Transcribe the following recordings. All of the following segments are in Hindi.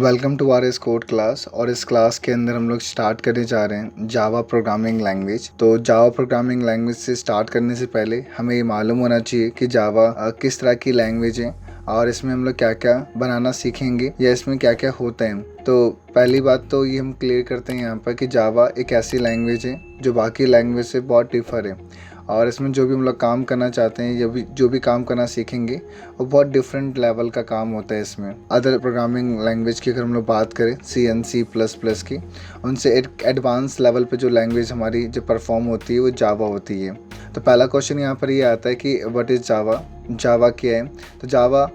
Welcome to R S code class. और इस क्लास के अंदर हम लोग स्टार्ट करने जा रहे हैं जावा प्रोग्रामिंग लैंग्वेज। तो जावा प्रोग्रामिंग लैंग्वेज से स्टार्ट करने से पहले हमें ये मालूम होना चाहिए कि जावा किस तरह की लैंग्वेज है और इसमें हम लोग क्या क्या बनाना सीखेंगे या इसमें क्या क्या होता है। तो पहली बात तो ये हम क्लियर करते हैं यहाँ पर कि जावा एक ऐसी लैंग्वेज है जो बाकी लैंग्वेज से बहुत डिफर है और इसमें जो भी हम लोग काम करना चाहते हैं या जो भी काम करना सीखेंगे वो बहुत डिफरेंट लेवल का काम होता है। इसमें अदर प्रोग्रामिंग लैंग्वेज की अगर हम लोग बात करें C++ की, उनसे एक एडवांस लेवल पे जो लैंग्वेज हमारी जो परफॉर्म होती है वो जावा होती है। तो पहला क्वेश्चन यहाँ पर ये आता है कि व्हाट इज़ जावा। जावा क्या है? तो जावा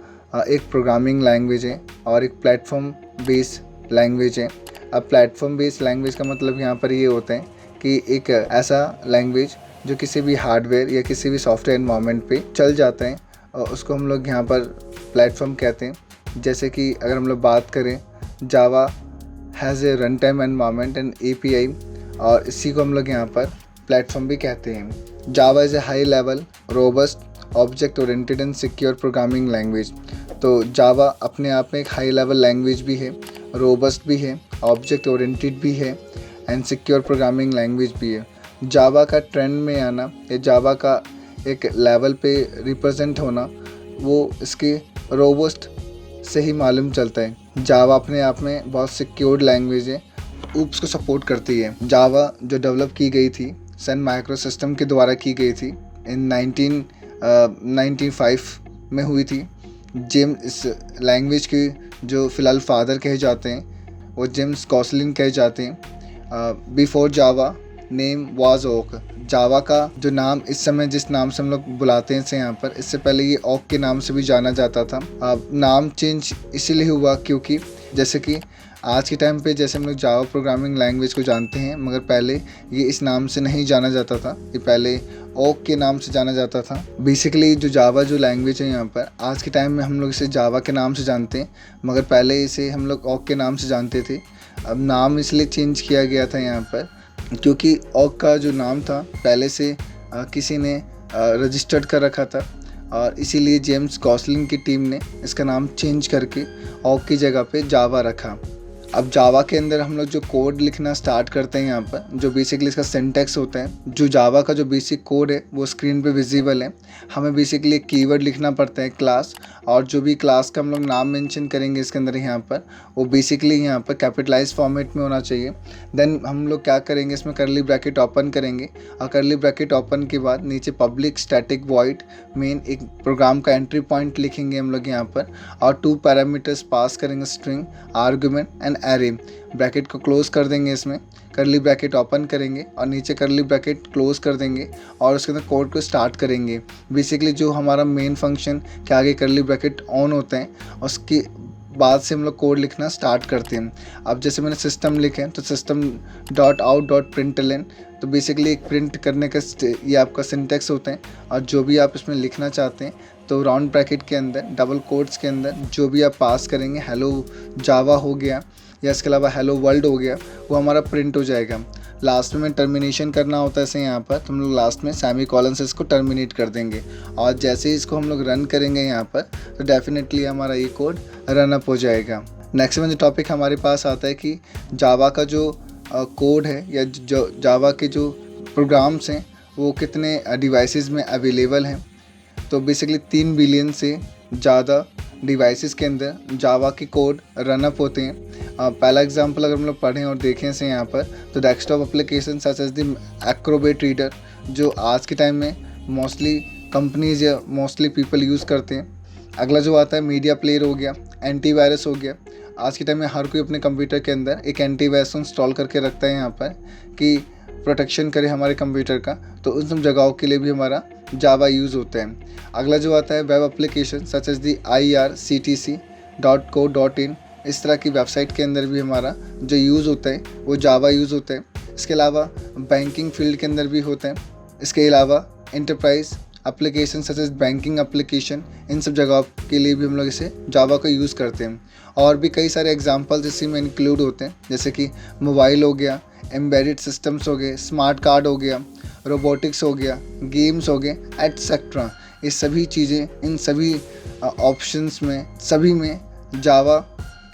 एक प्रोग्रामिंग लैंग्वेज है और एक प्लेटफॉर्म बेस्ड लैंग्वेज है। अब प्लेटफॉर्म बेस्ड लैंग्वेज का मतलब यहाँ पर ये होता है कि एक ऐसा लैंग्वेज जो किसी भी हार्डवेयर या किसी भी सॉफ्टवेयर एनवायरनमेंट पे चल जाता है और उसको हम लोग यहाँ पर प्लेटफॉर्म कहते हैं। जैसे कि अगर हम लोग बात करें, Java has a run time environment and API और इसी को हम लोग यहाँ पर प्लेटफॉर्म भी कहते हैं। जावा is a high level robust object oriented and secure programming language. तो जावा अपने आप में एक हाई लेवल लैंग्वेज भी है, रोबस्ट भी है, ऑब्जेक्ट ओरिएंटेड भी है एंड सिक्योर प्रोग्रामिंग लैंग्वेज भी है। जावा का ट्रेंड में आना या जावा का एक लेवल पे रिप्रेजेंट होना वो इसके रोबस्ट से ही मालूम चलता है। जावा अपने आप में बहुत सिक्योर्ड लैंग्वेज है, ऊप्स को सपोर्ट करती है। जावा जो डेवलप की गई थी सन माइक्रोसिस्टम के द्वारा की गई थी इन 1995 में हुई थी। इस लैंग्वेज के जो फ़िलहाल फादर कहे जाते हैं वो जेम्स गॉसलिन कहे जाते हैं। Before Java name was Oak. Java का जो नाम इस समय जिस नाम से हम लोग बुलाते हैं इसे यहाँ पर, इससे पहले ये ओक के नाम से भी जाना जाता था। नाम चेंज इसीलिए हुआ क्योंकि जैसे कि आज के टाइम पे जैसे हम लोग जावा प्रोग्रामिंग लैंग्वेज को जानते हैं, मगर पहले ये इस नाम से नहीं जाना जाता था, ये पहले ओक के नाम से जाना जाता था। बेसिकली जो जावा जो लैंग्वेज है यहाँ पर आज के टाइम में हम लोग इसे जावा के नाम से जानते हैं, मगर पहले इसे हम लोग ओक के नाम से जानते थे। अब नाम इसलिए चेंज किया गया था यहाँ पर क्योंकि ओक का जो नाम था पहले से किसी ने रजिस्टर्ड कर रखा था और इसीलिए जेम्स गॉसलिन की टीम ने इसका नाम चेंज करके ओक की जगह पे जावा रखा। अब जावा के अंदर हम लोग जो कोड लिखना स्टार्ट करते हैं यहाँ पर, जो बेसिकली इसका सिंटैक्स होता है, जो जावा का जो बेसिक कोड है वो स्क्रीन पे विजिबल है। हमें बेसिकली एक कीवर्ड लिखना पड़ता है क्लास, और जो भी क्लास का हम लोग नाम मेंशन करेंगे इसके अंदर यहाँ पर वो बेसिकली यहाँ पर कैपिटलाइज फॉर्मेट में होना चाहिए। देन हम लोग क्या करेंगे, इसमें करली ब्रैकेट ओपन करेंगे और करली ब्रैकेट ओपन के बाद नीचे पब्लिक स्टैटिक वॉइड मेन एक प्रोग्राम का एंट्री पॉइंट लिखेंगे हम लोग यहाँ पर, और 2 पैरामीटर्स पास करेंगे, string, argument and array. Bracket को क्लोज कर देंगे, इसमें करली ब्रैकेट ओपन करेंगे और नीचे करली ब्रैकेट क्लोज कर देंगे और उसके अंदर कोड को स्टार्ट करेंगे। बेसिकली जो हमारा मेन फंक्शन के आगे करली ब्रैकेट ऑन होता है उसके बाद से हम लोग कोड लिखना स्टार्ट करते हैं। अब जैसे मैंने सिस्टम लिखे हैं तो system.out.println, तो बेसिकली एक प्रिंट करने का ये आपका सिंटैक्स होता है, और जो भी आप इसमें लिखना चाहते हैं तो राउंड ब्रैकेट के अंदर डबल कोट्स के अंदर जो भी आप पास करेंगे, हेलो जावा हो गया या इसके अलावा हेलो वर्ल्ड हो गया, वो हमारा प्रिंट हो जाएगा। लास्ट में टर्मिनेशन करना होता है इसे यहाँ पर, तो हम लोग लास्ट में सेमी कॉलन से इसको टर्मिनेट कर देंगे, और जैसे ही इसको हम लोग रन करेंगे यहाँ पर तो डेफिनेटली हमारा ये कोड रन अप हो जाएगा। नेक्स्ट में जो टॉपिक हमारे पास आता है कि जावा का जो कोड है या जो जावा के जो प्रोग्राम्स हैं वो कितने डिवाइसेस में अवेलेबल हैं। तो बेसिकली 3 बिलियन से ज़्यादा डिवाइसेस के अंदर जावा के कोड रन अप होते हैं। पहला एग्जांपल अगर हम लोग पढ़ें और देखें इसे यहाँ पर, तो desktop application such as the Acrobat reader जो आज के टाइम में मोस्टली कंपनीज या मोस्टली पीपल यूज़ करते हैं। अगला जो आता है मीडिया प्लेयर हो गया, एंटीवायरस हो गया। आज के टाइम में हर कोई अपने कंप्यूटर के अंदर एक एंटीवायरस इंस्टॉल करके रखता है यहाँ पर कि प्रोटेक्शन करे हमारे कंप्यूटर का, तो उन सब जगहों के लिए भी हमारा जावा यूज़ होता है। अगला जो आता है web application such as the irctc.co.in, इस तरह की वेबसाइट के अंदर भी हमारा जो यूज़ होता है वो जावा यूज़ होता है। इसके अलावा बैंकिंग फील्ड के अंदर भी होता है। इसके अलावा enterprise application such as banking application, इन सब जगहों के लिए भी हम लोग इसे जावा को यूज़ करते हैं। और भी कई सारे एग्जांपल्स इसी में इंक्लूड होते हैं, जैसे कि मोबाइल हो गया, एम्बेडेड सिस्टम्स हो गए, स्मार्ट कार्ड हो गया, रोबोटिक्स हो गया, गेम्स हो गए, एटसेट्रा। ये सभी चीज़ें, इन सभी ऑप्शंस में सभी में जावा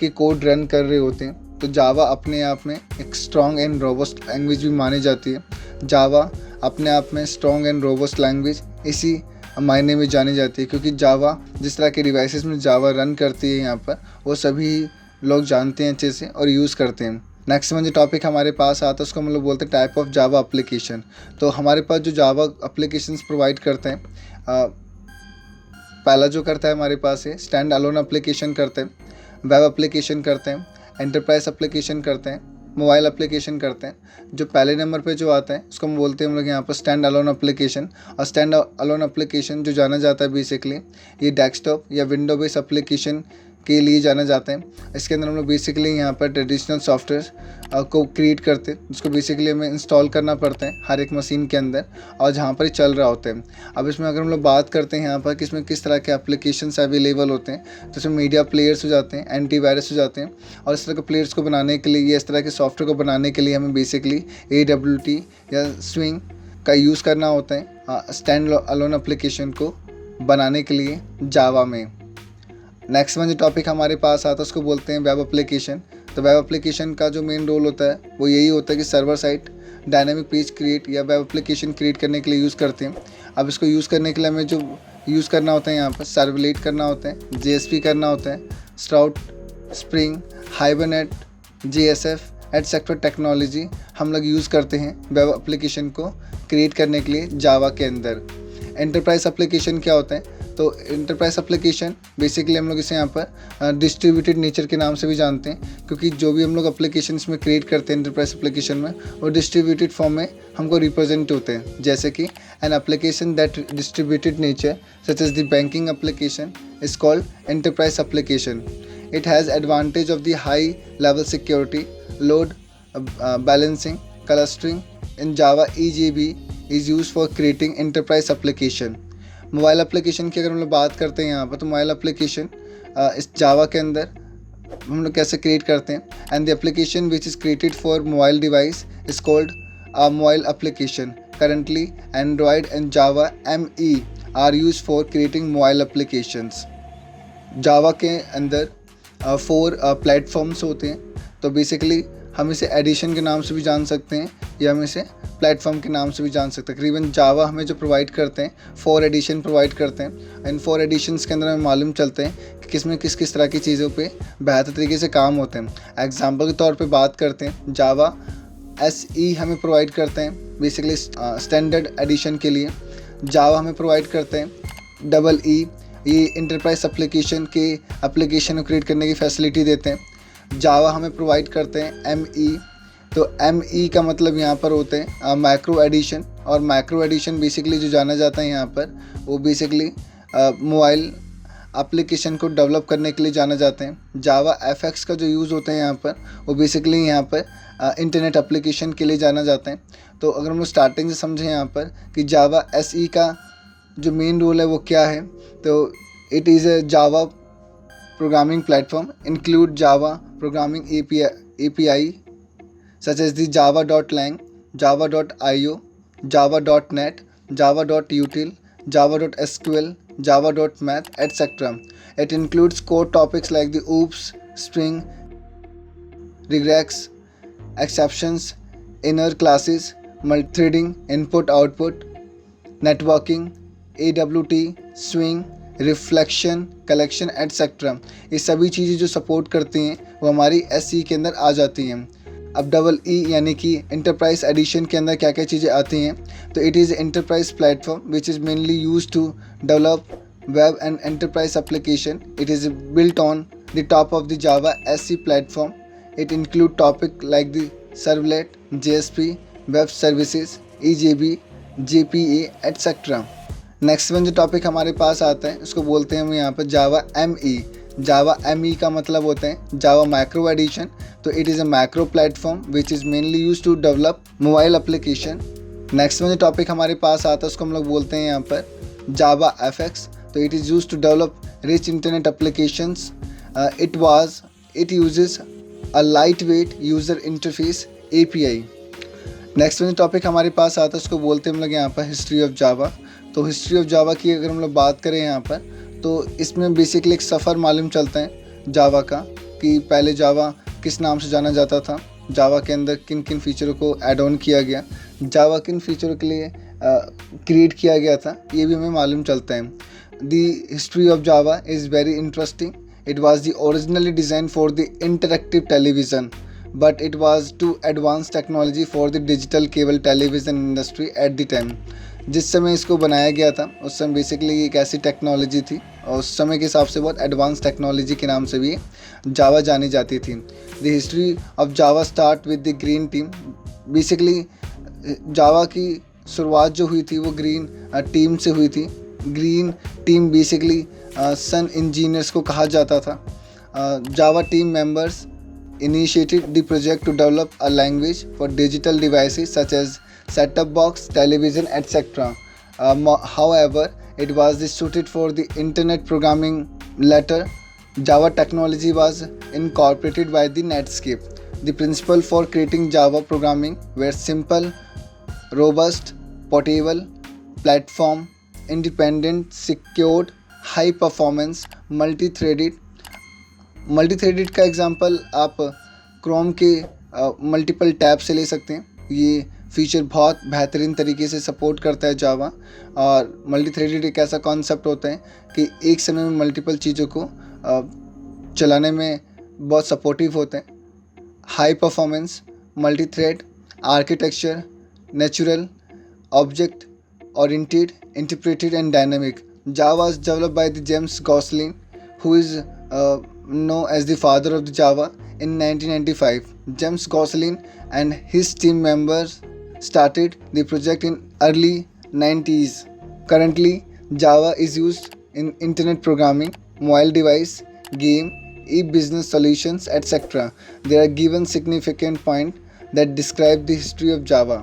के कोड रन कर रहे होते हैं। तो जावा अपने आप में एक स्ट्रॉन्ग एंड रोबस्ट लैंग्वेज भी मानी जाती है। जावा अपने आप में स्ट्रॉन्ग एंड रोबस्ट लैंग्वेज इसी मायने में जानी जाती है, क्योंकि जावा जिस तरह के डिवाइसेस में जावा रन करती है यहाँ पर, वो सभी लोग जानते हैं अच्छे से और यूज़ करते हैं। नेक्स्ट में जो टॉपिक हमारे पास आता है उसको हम लोग बोलते हैं टाइप ऑफ जावा एप्लीकेशन। तो हमारे पास जो जावा एप्लीकेशंस प्रोवाइड करते हैं, पहला जो करता है हमारे पास है स्टैंड अलोन एप्लीकेशन करते हैं, वेब एप्लीकेशन करते हैं, एंटरप्राइज एप्लीकेशन करते हैं, मोबाइल एप्लीकेशन करते हैं। जो पहले नंबर पे जो आता है उसको हम बोलते हैं हम लोग यहाँ पर स्टैंड अलोन एप्लीकेशन। और स्टैंड अलोन एप्लीकेशन जो जाना जाता है बेसिकली ये डेस्कटॉप या विंडो बेस्ड एप्लीकेशन के लिए जाना जाता है। इसके अंदर हम लोग बेसिकली यहाँ पर ट्रेडिशनल सॉफ्टवेयर को क्रिएट करते हैं, जिसको बेसिकली हमें इंस्टॉल करना पड़ता है हर एक मशीन के अंदर और जहाँ पर ही चल रहा होता है। अब इसमें अगर हम लोग बात करते हैं यहाँ पर कि इसमें किस तरह के एप्लीकेशंस अवेलेबल होते हैं, तो इसमें मीडिया प्लेयर्स हो जाते हैं, एंटीवायरस हो जाते हैं। और इस तरह के प्लेयर्स को बनाने के लिए या इस तरह के सॉफ्टवेयर को बनाने के लिए हमें बेसिकली AWT या स्विंग का यूज़ करना होता है स्टैंड अलोन एप्लीकेशन को बनाने के लिए जावा में। नेक्स्ट में जो टॉपिक हमारे पास आता है उसको बोलते हैं वेब एप्लीकेशन। तो वेब एप्लीकेशन का जो मेन रोल होता है वो यही होता है कि server side dynamic page create या वेब एप्लीकेशन क्रिएट करने के लिए यूज़ करते हैं। अब इसको यूज़ करने के लिए हमें जो यूज़ करना होता है यहाँ पर सर्वलेट करना होता है, JSP करना होता है, Struts, Spring, Hibernate, JSF etcetera technology हम लोग यूज़ करते हैं वेब एप्लीकेशन को क्रिएट करने के लिए जावा के अंदर। एंटरप्राइज एप्लीकेशन क्या होता है? तो एंटरप्राइज एप्लीकेशन बेसिकली हम लोग इसे यहाँ पर डिस्ट्रीब्यूटेड नेचर के नाम से भी जानते हैं, क्योंकि जो भी हम लोग एप्लीकेशन में क्रिएट करते हैं एंटरप्राइज एप्लीकेशन में वो डिस्ट्रीब्यूटेड फॉर्म में हमको रिप्रेजेंट होते हैं। जैसे कि an application that distributed nature such as the banking application is called enterprise application. It has advantage of the high level security, load balancing, clustering in Java EJB is use for creating enterprise application. Mobile application की अगर हम लोग बात करते हैं यहाँ पर, तो मोबाइल एप्लीकेशन इस जावा के अंदर हम लोग कैसे क्रिएट करते हैं, and the application which is created for mobile device is called a mobile application. Currently Android and Java ME are used for creating mobile applications. Java के अंदर 4 प्लेटफॉर्म्स होते हैं। तो बेसिकली हम इसे एडिशन के नाम से भी जान सकते हैं या हम इसे प्लेटफॉर्म के नाम से भी जान सकते हैं। तकरीबन जावा हमें जो प्रोवाइड करते हैं 4 एडिशन प्रोवाइड करते हैं। इन 4 एडिशंस के अंदर हमें मालूम चलते हैं कि किस में किस तरह की चीज़ों पे बेहतर तरीके से काम होते हैं। एग्जांपल के तौर पे बात करते हैं, जावा SE हमें प्रोवाइड करते हैं बेसिकली स्टैंडर्ड एडिशन के लिए। जावा हमें प्रोवाइड करते हैं EE, ये इंटरप्राइज एप्लीकेशन के एप्लीकेशन को क्रिएट करने की फैसिलिटी देते हैं। जावा हमें प्रोवाइड करते हैं ME। तो ME का मतलब यहाँ पर होते हैं मैक्रो एडिशन, और मैक्रो एडिशन बेसिकली जो जाना जाता है यहाँ पर वो बेसिकली मोबाइल एप्लीकेशन को डेवलप करने के लिए जाना जाते हैं। जावा FX का जो यूज़ होता है यहाँ पर वो बेसिकली यहाँ पर इंटरनेट एप्लीकेशन के लिए जाना जाता है। तो अगर हम लोग स्टार्टिंग से समझें यहाँ पर कि जावा SE का जो मेन रोल है वो क्या है, तो it is a Java programming platform include Java programming API such as the java.lang, java.io, java.net, java.util, java.sql, java.math, etc. It includes core topics like the OOPS, string, regex, exceptions, inner classes, multithreading, input-output, networking, AWT, swing, reflection, collection etcetera. ये सभी चीज़ें जो सपोर्ट करती हैं वो हमारी SE के अंदर आ जाती हैं। अब EE यानी कि इंटरप्राइज एडिशन के अंदर क्या क्या चीज़ें आती हैं, तो it is enterprise platform which is mainly use to develop web and enterprise application. It is built on the top of the Java SE platform. It include topic like the servlet, JSP, web services, EJB, JPA etcetera. Next one जो टॉपिक हमारे पास आता है उसको बोलते हैं हम यहाँ पर जावा ME। जावा ME का मतलब होता है जावा मैक्रो एडिशन। तो it is a macro platform which is mainly use to develop mobile application. Next में जो टॉपिक हमारे पास आता है उसको हम लोग बोलते हैं यहाँ पर जावा FX। तो it is use to develop rich internet applications. It uses a light weight user interface API। Next में जो टॉपिक हमारे पास आता है उसको बोलते हैं हम लोग यहाँ पर हिस्ट्री ऑफ जावा। तो हिस्ट्री ऑफ जावा की अगर हम लोग बात करें यहाँ पर, तो इसमें बेसिकली एक सफ़र मालूम चलता है जावा का कि पहले जावा किस नाम से जाना जाता था, जावा के अंदर किन किन फीचरों को ऐड ऑन किया गया, जावा किन फीचरों के लिए क्रिएट किया गया था, ये भी हमें मालूम चलता है। The history of Java is very interesting. It was the originally design for the interactive television, but it was too advanced technology for the digital cable television industry at the time। जिस समय इसको बनाया गया था उस समय बेसिकली एक ऐसी टेक्नोलॉजी थी और उस समय के हिसाब से बहुत एडवांस टेक्नोलॉजी के नाम से भी जावा जानी जाती थी। The history of Java start with the green team. Basically Java की शुरुआत जो हुई थी वो ग्रीन टीम से हुई थी। Green team basically Sun engineers को कहा जाता था। Java team members initiated the project to develop a language for digital devices such as set-top box, television, etc. However, it was suited for the internet programming. Later, Java technology was incorporated by the Netscape. The principle for creating Java programming were simple, robust, portable, platform, independent, secured, high performance, multi-threaded का एग्जांपल आप क्रोम के मल्टीपल टैब से ले सकते हैं। ये फीचर बहुत बेहतरीन तरीके से सपोर्ट करता है जावा। और मल्टी थ्रेडेड एक ऐसा कॉन्सेप्ट होता है कि एक समय में मल्टीपल चीज़ों को चलाने में बहुत सपोर्टिव होता है। High performance, multi thread architecture, natural, object oriented, interpreted and dynamic. Java is developed by the James गॉसलिन who is known as the father of the Java in 1995. James Gosselin and his team members started the project in early 90s. Currently, Java is used in internet programming, mobile device, game, e-business solutions, etc. There are given significant points that describe the history of Java.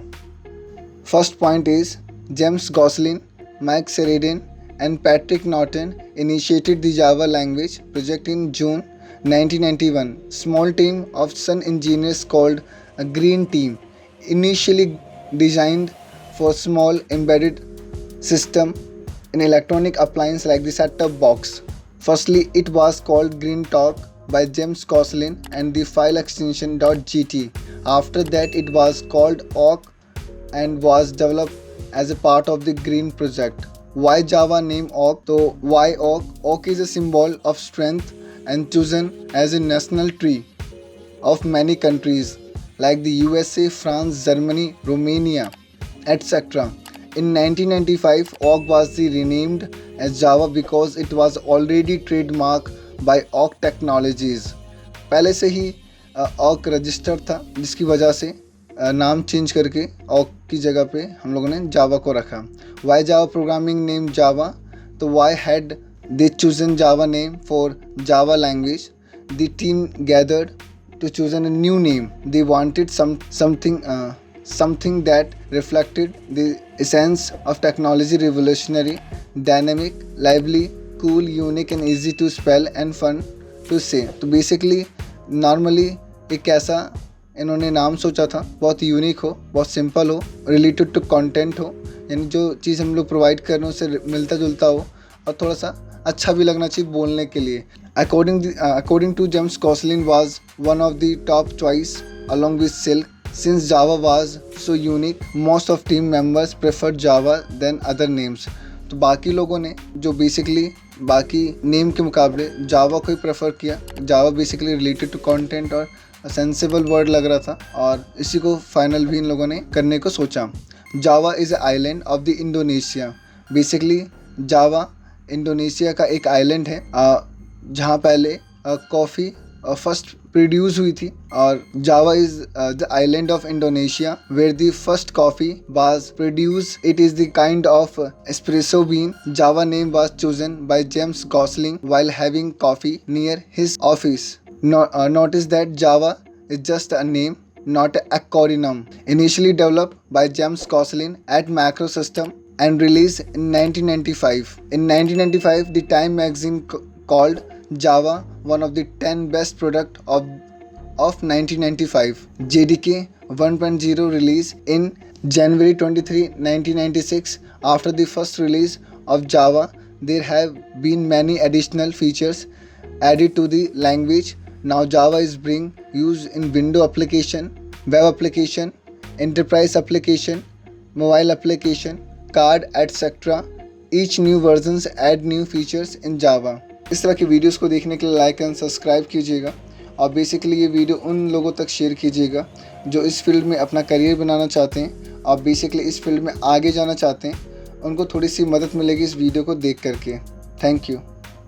First point is James Gosselin, Mike Sheridan, and Patrick Norton initiated the Java language project in June 1991. Small team of Sun engineers called a Green Team, initially designed for small embedded system in electronic appliance like the set-top box. Firstly, it was called Green Talk by James Gosselin and the file extension .gt. After that, it was called Awk and was developed as a part of the Green project. Why Java name Awk? So why Awk? Awk is a symbol of strength and chosen as a national tree of many countries like the USA, France, Germany, Romania, etc. In 1995, Awk was renamed as Java because it was already trademarked by Awk Technologies. पहले से ही Awk रजिस्टर्ड था जिसकी वजह से नाम चेंज करके ऑक की जगह पे हम लोगों ने जावा को रखा। Why Java programming name Java? तो why had they chosen Java name for Java language? The team gathered to chosen a new name. They wanted something that reflected the essence of technology, revolutionary, dynamic, lively, cool, unique and easy to spell and fun to say। तो बेसिकली नॉर्मली एक ऐसा इन्होंने नाम सोचा था, बहुत यूनिक हो, बहुत सिंपल हो, रिलेटेड टू कंटेंट हो, यानी जो चीज़ हम लोग प्रोवाइड कर रहे हैं उससे मिलता जुलता हो और थोड़ा सा अच्छा भी लगना चाहिए बोलने के लिए। According to James Gosselin was one of the top choice along with Silk. Since Java was so unique, most of team members preferred Java than other names। तो बाकी लोगों ने जो बेसिकली बाकी नेम के मुकाबले जावा को ही प्रेफर किया। जावा बेसिकली रिलेटेड टू कंटेंट और सेंसिबल वर्ड लग रहा था और इसी को फाइनल भी इन लोगों ने करने को सोचा। जावा is a island of the Indonesia. Basically Java Indonesia का एक आइलैंड है जहाँ पहले कॉफ़ी फर्स्ट प्रोड्यूस हुई थी। और Java is the island of Indonesia where the first coffee was produce. It is the kind of espresso bean. Java name was chosen by James Gosling while having coffee near his office। Notice that Java is just a name, not an acronym. Initially developed by James Gosselin at Macro System and released in 1995. In 1995, the Time magazine called Java one of the 10 best products of 1995. JDK 1.0 release in January 23, 1996. After the first release of Java, there have been many additional features added to the language Now Java is being used in window application, web application, enterprise application, mobile application, card, etc. Each new versions add new features in Java. इस तरह की वीडियोस को देखने के लिए लाइक एंड सब्सक्राइब कीजिएगा और बेसिकली ये वीडियो उन लोगों तक शेयर कीजिएगा जो इस फील्ड में अपना करियर बनाना चाहते हैं और बेसिकली इस फील्ड में आगे जाना चाहते हैं। उनको थोड़ी सी मदद मिलेगी इस वीडियो को देख करके। Thank you.